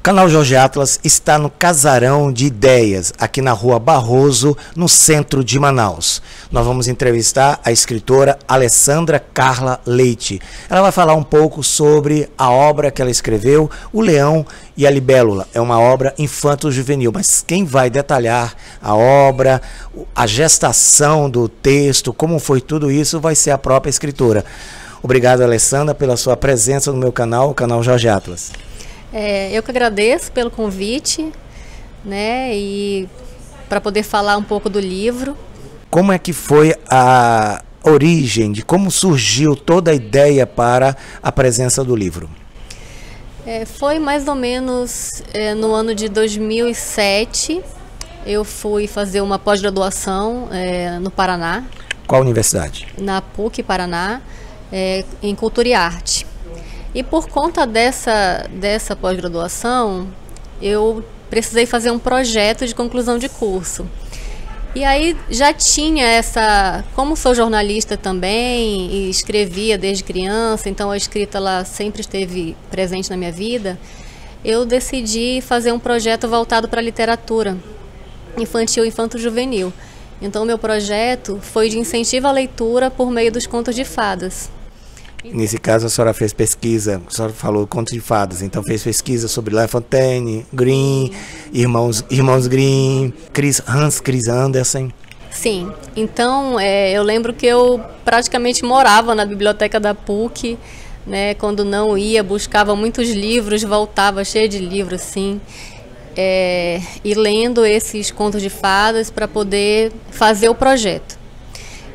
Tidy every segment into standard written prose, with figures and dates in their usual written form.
O canal Jorge Atlas está no Casarão de Ideias, aqui na Rua Barroso, no centro de Manaus. Nós vamos entrevistar a escritora Alessandra Carla Leite. Ela vai falar um pouco sobre a obra que ela escreveu, O Leão e a Libélula. É uma obra infanto-juvenil, mas quem vai detalhar a obra, a gestação do texto, como foi tudo isso, vai ser a própria escritora. Obrigado, Alessandra, pela sua presença no meu canal, o canal Jorge Atlas. Eu que agradeço pelo convite, né, e para poder falar um pouco do livro. Como é que foi a origem, de como surgiu toda a ideia para a presença do livro? Foi mais ou menos no ano de 2007, eu fui fazer uma pós-graduação no Paraná. Qual universidade? Na PUC Paraná, em Cultura e Arte. E por conta dessa pós-graduação, eu precisei fazer um projeto de conclusão de curso. E aí já tinha como sou jornalista também e escrevia desde criança, então a escrita ela sempre esteve presente na minha vida, eu decidi fazer um projeto voltado para a literatura infantil e infanto-juvenil. Então meu projeto foi de incentivo à leitura por meio dos contos de fadas. Nesse caso, a senhora fez pesquisa, a senhora falou contos de fadas, então fez pesquisa sobre La Fontaine, Grimm, Irmãos Grimm, Hans Christian Andersen. Sim, então eu lembro que eu praticamente morava na biblioteca da PUC, né, quando não ia, buscava muitos livros, voltava cheia de livros, assim, e lendo esses contos de fadas para poder fazer o projeto.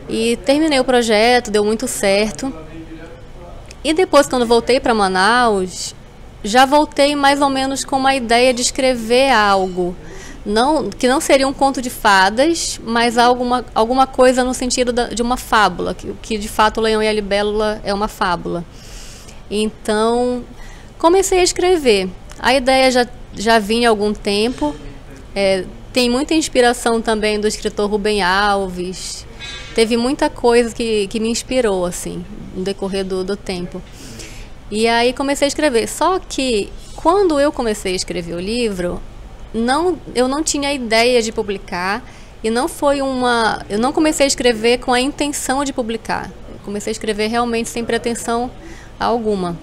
E terminei o projeto, deu muito certo. E depois, quando voltei para Manaus, já voltei mais ou menos com uma ideia de escrever algo. Que não seria um conto de fadas, mas alguma coisa no sentido de uma fábula, que de fato O Leão e a Libélula é uma fábula. Então, comecei a escrever. A ideia já vinha há algum tempo, tem muita inspiração também do escritor Rubem Alves. Teve muita coisa que me inspirou, assim, no decorrer do tempo. E aí comecei a escrever. Só que, quando eu comecei a escrever o livro, eu não tinha ideia de publicar. E eu não comecei a escrever com a intenção de publicar. Eu comecei a escrever realmente sem pretensão alguma.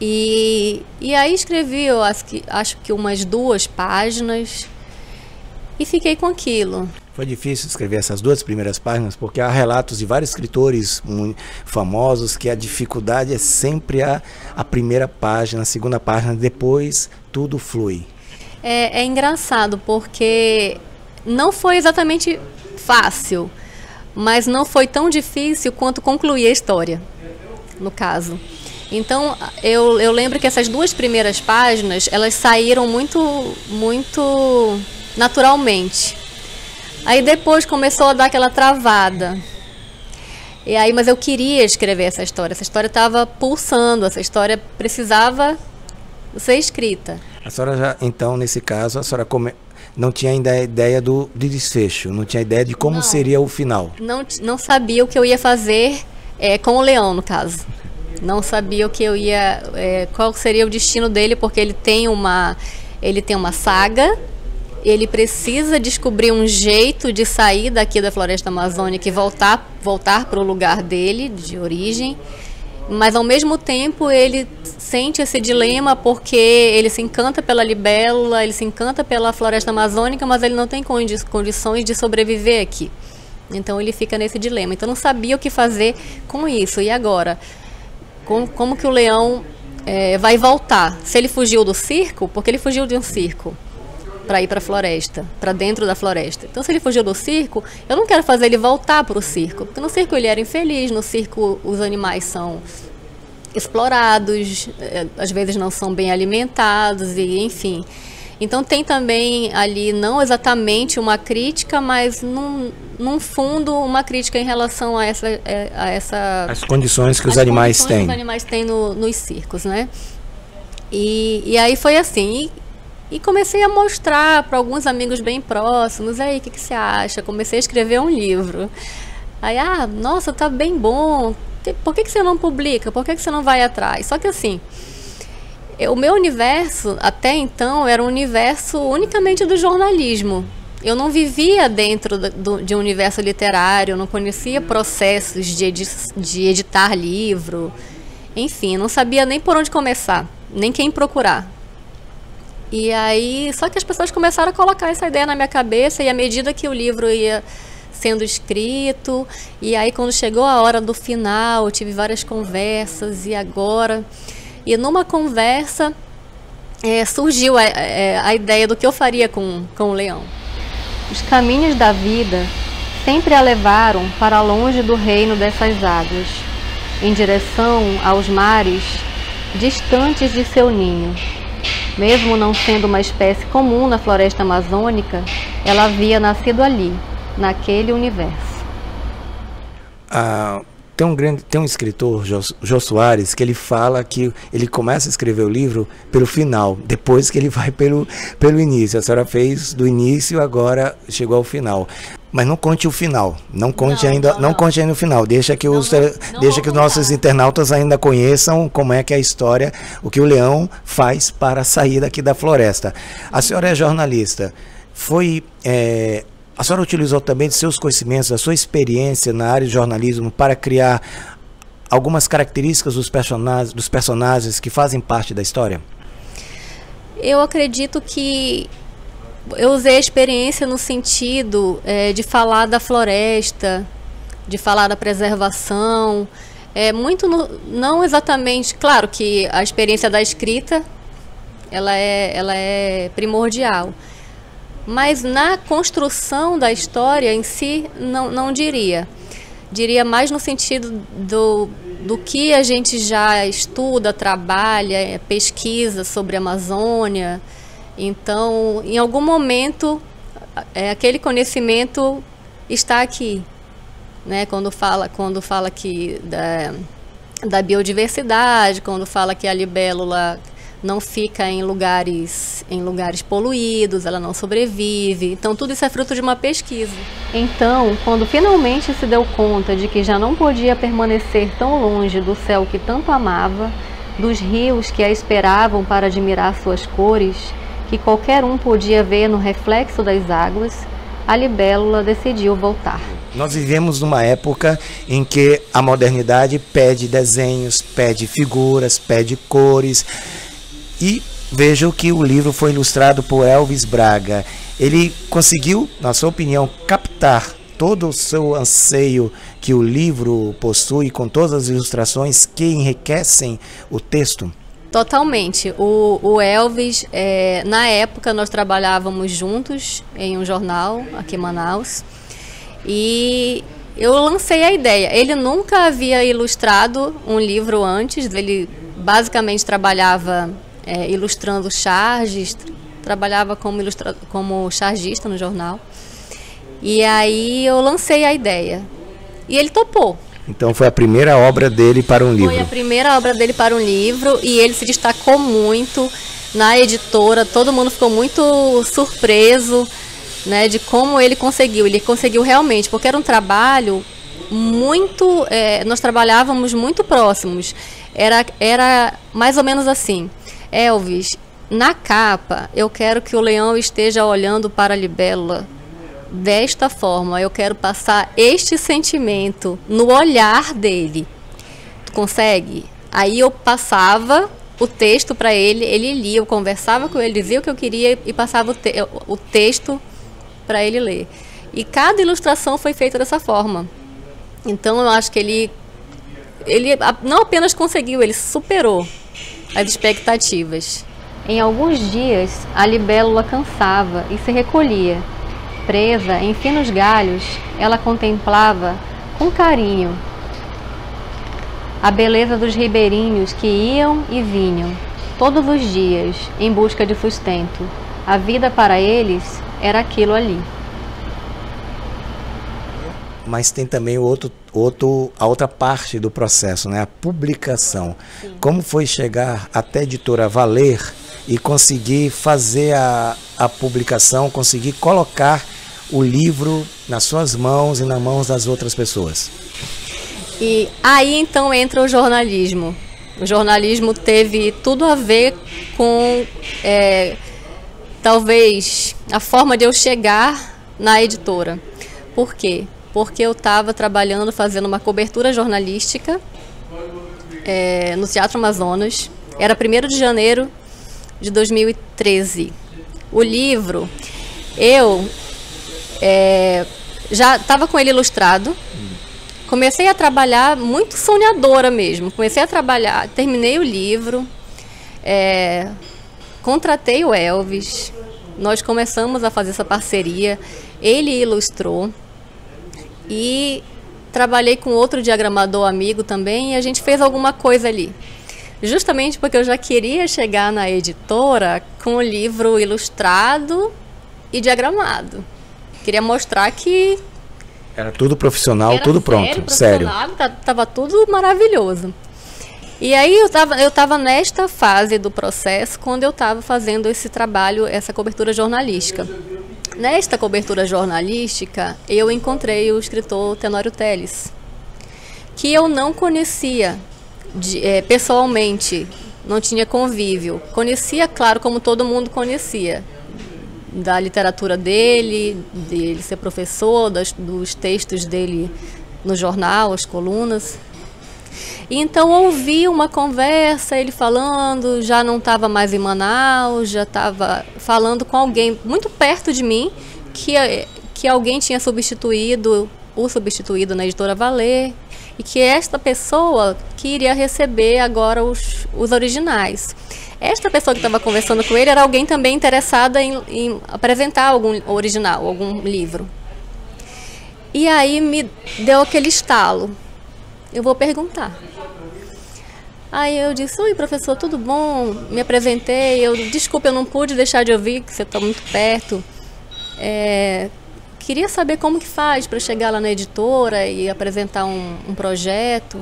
E aí escrevi, eu acho que umas 2 páginas. E fiquei com aquilo. Foi difícil escrever essas 2 primeiras páginas, porque há relatos de vários escritores famosos que a dificuldade é sempre a primeira página, a segunda página, depois tudo flui. É engraçado, porque não foi exatamente fácil, mas não foi tão difícil quanto concluir a história, no caso. Então, eu lembro que essas 2 primeiras páginas, elas saíram muito naturalmente. Aí depois começou a dar aquela travada. E aí, mas eu queria escrever essa história. Essa história estava pulsando, essa história precisava ser escrita. A senhora já, então, nesse caso, a senhora não tinha ainda a ideia do desfecho, não tinha ideia de como seria o final. Não sabia o que eu ia fazer com o leão, no caso. Não sabia o que eu ia, qual seria o destino dele, porque ele tem uma saga. Ele precisa descobrir um jeito de sair daqui da floresta amazônica e voltar para o lugar dele, de origem. Mas, ao mesmo tempo, ele sente esse dilema porque ele se encanta pela libélula, ele se encanta pela floresta amazônica, mas ele não tem condições de sobreviver aqui. Então, ele fica nesse dilema. Então, não sabia o que fazer com isso. E agora? Como que o leão vai voltar? Se ele fugiu do circo, porque ele fugiu de um circo para ir para a floresta, para dentro da floresta. Então, se ele fugiu do circo, eu não quero fazer ele voltar para o circo, porque no circo ele era infeliz, no circo os animais são explorados, às vezes não são bem alimentados, e enfim. Então, tem também ali, não exatamente uma crítica, mas num fundo, uma crítica em relação a as condições que os animais têm. Os animais têm nos circos, né? E aí foi assim. E comecei a mostrar para alguns amigos bem próximos. Aí, o que você acha? Comecei a escrever um livro. Aí, nossa, tá bem bom. Por que você não publica? Por que você não vai atrás? Só que assim, O meu universo, até então, era um universo unicamente do jornalismo. Eu não vivia dentro de um universo literário, eu não conhecia processos de editar livro. Enfim, não sabia nem por onde começar, nem quem procurar. E aí, só que as pessoas começaram a colocar essa ideia na minha cabeça, e à medida que o livro ia sendo escrito, e aí quando chegou a hora do final, eu tive várias conversas, e numa conversa surgiu a ideia do que eu faria com o leão. Os caminhos da vida sempre a levaram para longe do reino dessas águas, em direção aos mares distantes de seu ninho. Mesmo não sendo uma espécie comum na floresta amazônica, ela havia nascido ali, naquele universo. Tem um escritor, Jô Soares, que ele fala que ele começa a escrever o livro pelo final, depois que ele vai pelo início. A senhora fez do início, agora chegou ao final. Mas não conte o final, não conte ainda o final. Deixa que os nossos internautas ainda conheçam como é que é a história, o que o leão faz para sair daqui da floresta. A senhora é jornalista. A senhora utilizou também de seus conhecimentos, da sua experiência na área de jornalismo para criar algumas características dos personagens que fazem parte da história? Eu acredito que eu usei a experiência no sentido de falar da floresta, de falar da preservação, não exatamente, claro que a experiência da escrita ela é primordial, mas na construção da história em si não diria mais no sentido do que a gente já estuda, trabalha, pesquisa sobre a Amazônia. Então, em algum momento, aquele conhecimento está aqui, né? Quando fala aqui da biodiversidade, quando fala que a libélula não fica em lugares poluídos, ela não sobrevive. Então, tudo isso é fruto de uma pesquisa. Então, quando finalmente se deu conta de que já não podia permanecer tão longe do céu que tanto amava, dos rios que a esperavam para admirar suas cores, que qualquer um podia ver no reflexo das águas, a libélula decidiu voltar. Nós vivemos numa época em que a modernidade pede desenhos, pede figuras, pede cores. E vejo que o livro foi ilustrado por Elvis Braga. Ele conseguiu, na sua opinião, captar todo o seu anseio que o livro possui, com todas as ilustrações que enriquecem o texto? Totalmente. O Elvis, na época nós trabalhávamos juntos em um jornal aqui em Manaus, e eu lancei a ideia. Ele nunca havia ilustrado um livro antes, ele basicamente trabalhava ilustrando charges, trabalhava como chargista no jornal. E aí eu lancei a ideia e ele topou. Então foi a primeira obra dele para um livro. Foi a primeira obra dele para um livro, e ele se destacou muito na editora. Todo mundo ficou muito surpreso, né, de como ele conseguiu. Ele conseguiu realmente, porque era um trabalho muito... nós trabalhávamos muito próximos. Era mais ou menos assim: Elvis, na capa eu quero que o leão esteja olhando para a libélula desta forma, eu quero passar este sentimento no olhar dele. Tu consegue? Aí eu passava o texto para ele, ele lia, eu conversava com ele, dizia o que eu queria e passava o texto para ele ler. E cada ilustração foi feita dessa forma. Então eu acho que ele não apenas conseguiu, ele superou as expectativas. Em alguns dias, a libélula cansava e se recolhia. Presa em finos galhos, ela contemplava com carinho a beleza dos ribeirinhos que iam e vinham todos os dias em busca de sustento. A vida para eles era aquilo ali. Mas tem também a outra parte do processo, né? A publicação. Sim. Como foi chegar até a editora Valer e conseguir fazer a publicação, conseguir colocar o livro nas suas mãos e nas mãos das outras pessoas? E aí então entra o jornalismo. O jornalismo teve tudo a ver com, talvez, a forma de eu chegar na editora. Por quê? Porque eu estava trabalhando, fazendo uma cobertura jornalística no Teatro Amazonas. Era 1º de janeiro de 2013. O livro, eu já estava com ele ilustrado. Comecei a trabalhar muito sonhadora mesmo. Comecei a trabalhar, terminei o livro, contratei o Elvis, nós começamos a fazer essa parceria, ele ilustrou e trabalhei com outro diagramador amigo também e a gente fez alguma coisa ali. Justamente porque eu já queria chegar na editora com o livro ilustrado e diagramado. Queria mostrar que era tudo profissional, era tudo pronto, sério. Tava tudo maravilhoso. E aí eu tava nesta fase do processo quando eu estava fazendo esse trabalho, essa cobertura jornalística. Nesta cobertura jornalística, eu encontrei o escritor Tenório Teles, que eu não conhecia pessoalmente, não tinha convívio. Conhecia, claro, como todo mundo conhecia, da literatura dele ser professor, dos textos dele no jornal, as colunas. E então ouvi uma conversa, ele falando, já não estava mais em Manaus, já estava falando com alguém muito perto de mim, que alguém tinha substituído na Editora Valer, e que esta pessoa queria receber agora os originais. Esta pessoa que estava conversando com ele era alguém também interessada em apresentar algum original, algum livro. E aí me deu aquele estalo. Eu vou perguntar. Aí eu disse: oi, professor, tudo bom? Me apresentei. Desculpa, eu não pude deixar de ouvir, que você está muito perto. Queria saber como que faz para chegar lá na editora e apresentar um projeto.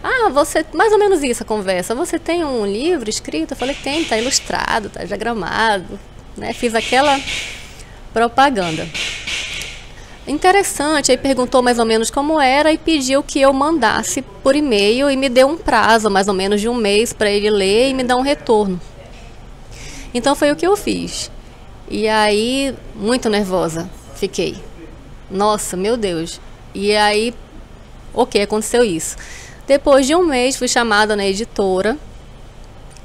Ah, você, mais ou menos isso a conversa. Você tem um livro escrito? Eu falei: tem, está ilustrado, está diagramado, né? Fiz aquela propaganda. Interessante, aí perguntou mais ou menos como era e pediu que eu mandasse por e-mail e me deu um prazo, mais ou menos de 1 mês, para ele ler e me dar um retorno. Então foi o que eu fiz. E aí, muito nervosa, fiquei. Nossa, meu Deus. E aí, ok, aconteceu isso. Depois de 1 mês, fui chamada na editora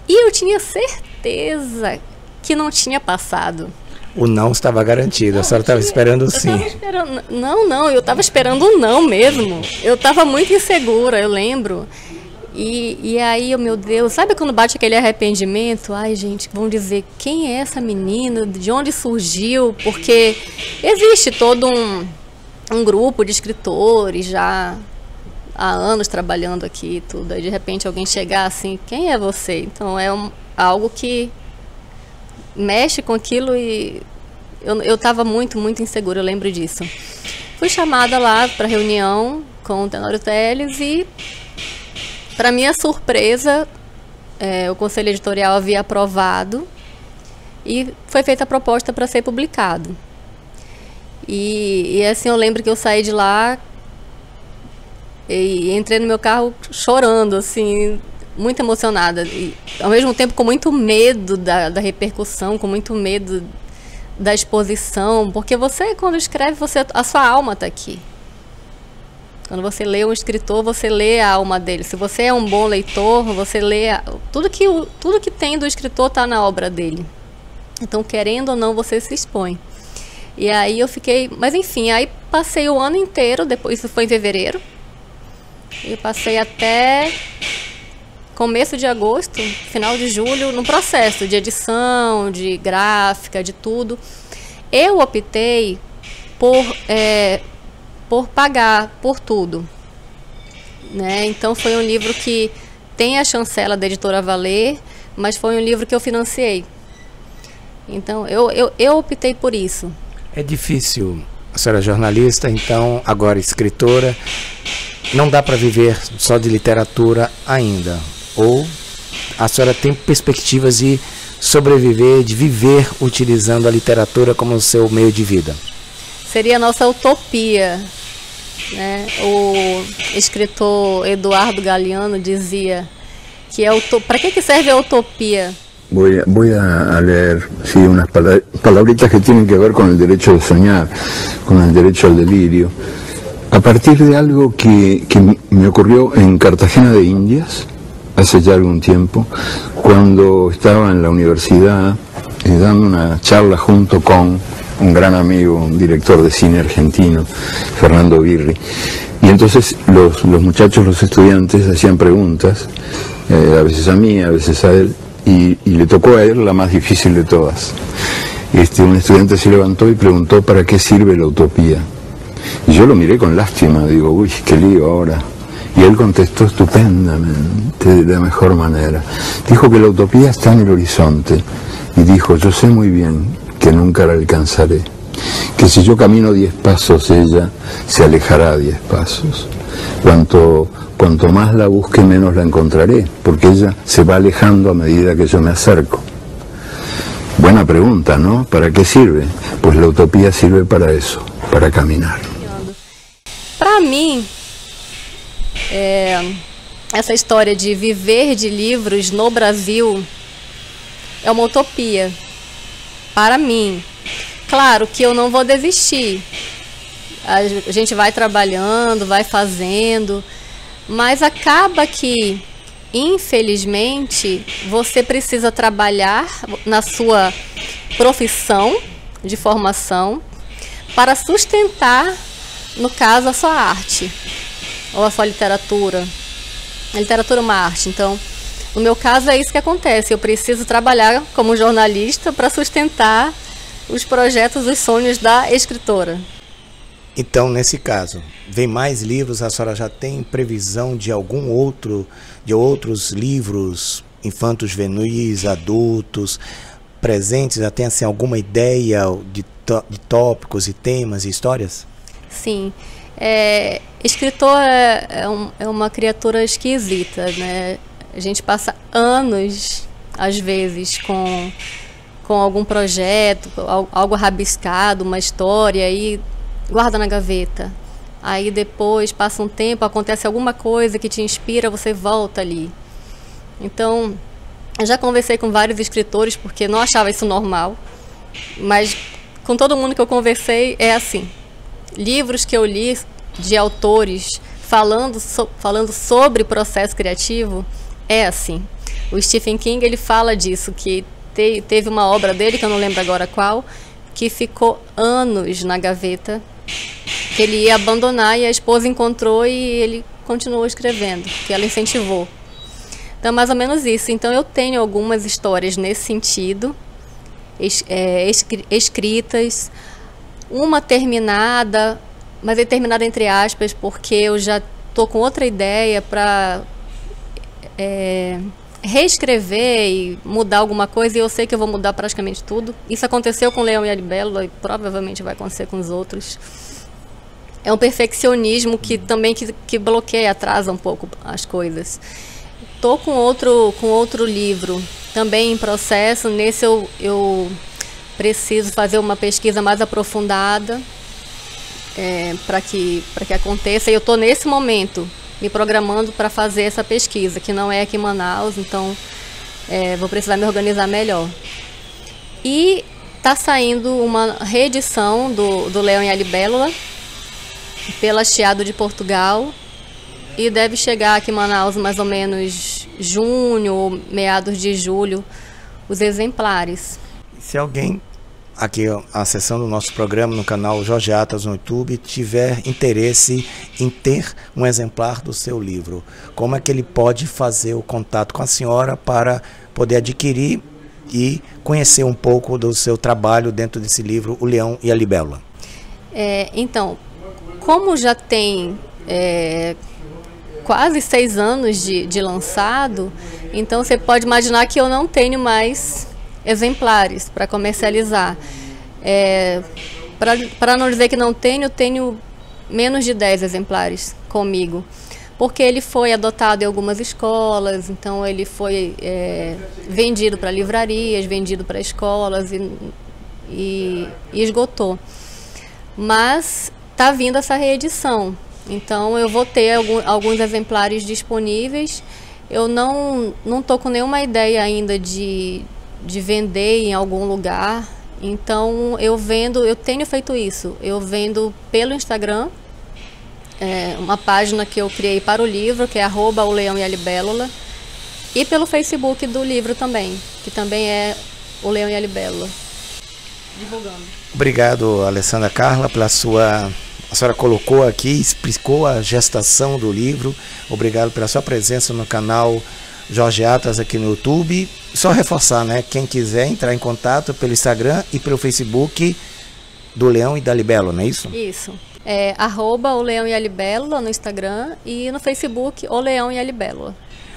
e eu tinha certeza que não tinha passado. O não estava garantido, a senhora estava esperando o sim. Eu estava esperando um não mesmo. Eu estava muito insegura, eu lembro. E aí, meu Deus, sabe quando bate aquele arrependimento? Ai, gente, vão dizer, quem é essa menina? De onde surgiu? Porque existe todo um grupo de escritores já há anos trabalhando aqui e tudo. Aí, de repente, alguém chegar assim, quem é você? Então, é algo que mexe com aquilo e eu estava muito, muito insegura, eu lembro disso. Fui chamada lá para reunião com o Tenório Teles e, para minha surpresa, o Conselho Editorial havia aprovado e foi feita a proposta para ser publicado. E assim, eu lembro que eu saí de lá e entrei no meu carro chorando, assim, muito emocionada e ao mesmo tempo com muito medo da repercussão, com muito medo da exposição, porque você, quando escreve, a sua alma está aqui. Quando você lê um escritor, você lê a alma dele. Se você é um bom leitor, você lê tudo que tem do escritor está na obra dele. Então, querendo ou não, você se expõe. E aí eu fiquei, mas enfim, aí passei o ano inteiro, depois, isso foi em fevereiro, eu passei até começo de agosto, final de julho, no processo de edição, de gráfica, de tudo. Eu optei por pagar por tudo, né? Então foi um livro que tem a chancela da Editora Valer, mas foi um livro que eu financiei. Então eu optei por isso. É difícil, a senhora é jornalista, então agora escritora, não dá para viver só de literatura ainda. Ou a senhora tem perspectivas de sobreviver, de viver utilizando a literatura como seu meio de vida? Seria a nossa utopia, né? O escritor Eduardo Galeano dizia que é para que serve a utopia? Voy a leer unas palabritas que tienen que ver con el derecho de soñar, con el derecho al delirio, a partir de algo que me ocurrió en Cartagena de Indias, hace ya algún tiempo, cuando estaba en la universidad dando una charla junto con un gran amigo, un director de cine argentino, Fernando Birri. Y entonces los muchachos, los estudiantes, hacían preguntas, a veces a mí, a veces a él, y le tocó a él la más difícil de todas. Un estudiante se levantó y preguntó ¿para qué sirve la utopía? Y yo lo miré con lástima, digo, uy, qué lío ahora. Y él contestó estupendamente, de la mejor manera. Dijo que la utopía está en el horizonte. Y dijo, yo sé muy bien que nunca la alcanzaré. Que si yo camino 10 pasos, ella se alejará 10 pasos. Cuanto más la busque, menos la encontraré, porque ella se va alejando a medida que yo me acerco. Buena pregunta, ¿no? ¿Para qué sirve? Pues la utopía sirve para eso, para caminar. Para mim, essa história de viver de livros no Brasil é uma utopia. Para mim. Claro que eu não vou desistir. A gente vai trabalhando, vai fazendo, mas acaba que, infelizmente, você precisa trabalhar na sua profissão de formação para sustentar, no caso, a sua arte ou a sua literatura. A literatura é uma arte, então, no meu caso é isso que acontece. Eu preciso trabalhar como jornalista para sustentar os projetos, os sonhos da escritora. Então, nesse caso, vem mais livros? A senhora já tem previsão de outros livros infantos juvenis, adultos, presentes? Já tem assim alguma ideia de tópicos e temas e histórias? Sim. Escritor é uma criatura esquisita, né? A gente passa anos, às vezes, com algum projeto, algo rabiscado, uma história, e guarda na gaveta. Aí depois, passa um tempo, acontece alguma coisa que te inspira, você volta ali. Então, eu já conversei com vários escritores, porque não achava isso normal, mas com todo mundo que eu conversei é assim. Livros que eu li de autores falando sobre processo criativo é assim. O Stephen King, ele fala disso, que teve uma obra dele, que eu não lembro agora qual, que ficou anos na gaveta, que ele ia abandonar, e a esposa encontrou e ele continuou escrevendo, que ela incentivou. Então, mais ou menos isso. Então, eu tenho algumas histórias nesse sentido, escritas, uma terminada, mas é terminada entre aspas, porque eu já estou com outra ideia para reescrever e mudar alguma coisa, e eu sei que eu vou mudar praticamente tudo. Isso aconteceu com Leão e a Libélula e provavelmente vai acontecer com os outros. É um perfeccionismo que também que bloqueia, atrasa um pouco as coisas. Estou com outro livro também em processo. Nesse eu preciso fazer uma pesquisa mais aprofundada para que aconteça. E eu estou nesse momento me programando para fazer essa pesquisa, que não é aqui em Manaus, então vou precisar me organizar melhor. E está saindo uma reedição do Leão e a Libélula pela Chiado de Portugal, e deve chegar aqui em Manaus mais ou menos junho ou meados de julho os exemplares. Se alguém aqui acessando o nosso programa no canal Jorge Atas no YouTube tiver interesse em ter um exemplar do seu livro, como é que ele pode fazer o contato com a senhora para poder adquirir e conhecer um pouco do seu trabalho dentro desse livro, O Leão e a Libélula? Então, como já tem quase 6 anos de lançado, então você pode imaginar que eu não tenho mais exemplares para comercializar. Para não dizer que não tenho, eu tenho menos de 10 exemplares comigo, porque ele foi adotado em algumas escolas, então ele foi vendido para livrarias, vendido para escolas e esgotou. Mas está vindo essa reedição, então eu vou ter alguns exemplares disponíveis, Eu não tô com nenhuma ideia ainda de vender em algum lugar. Então eu tenho feito isso. Eu vendo pelo Instagram, uma página que eu criei para o livro, que é @o Leão e a Libélula, e pelo Facebook do livro também, que também é O Leão e a Libélula. Divulgando. Obrigado, Alessandra Carla, pela sua... A senhora colocou aqui, explicou a gestação do livro. Obrigado pela sua presença no canal Jorge Atlas aqui no YouTube. Só reforçar, né? Quem quiser entrar em contato pelo Instagram e pelo Facebook do Leão e da Libélula, não é isso? Isso. É @o Leão e a Libélula no Instagram e no Facebook O Leão e a Libélula.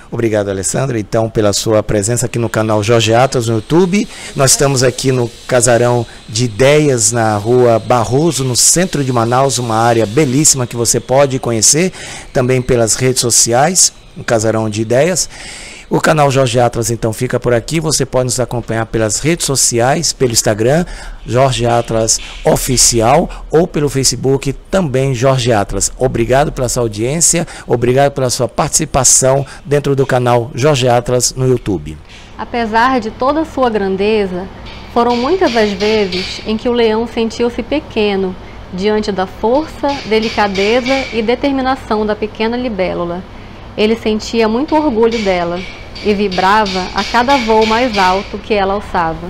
Obrigado, Alessandra, então, pela sua presença aqui no canal Jorge Atlas no YouTube. Nós estamos aqui no Casarão de Ideias, na Rua Barroso, no centro de Manaus, uma área belíssima que você pode conhecer, também pelas redes sociais, no Casarão de Ideias. O canal Jorge Atlas, então, fica por aqui. Você pode nos acompanhar pelas redes sociais, pelo Instagram, Jorge Atlas Oficial, ou pelo Facebook, também Jorge Atlas. Obrigado pela sua audiência, obrigado pela sua participação dentro do canal Jorge Atlas no YouTube. Apesar de toda a sua grandeza, foram muitas as vezes em que o leão sentiu-se pequeno diante da força, delicadeza e determinação da pequena libélula. Ele sentia muito orgulho dela e vibrava a cada voo mais alto que ela alçava.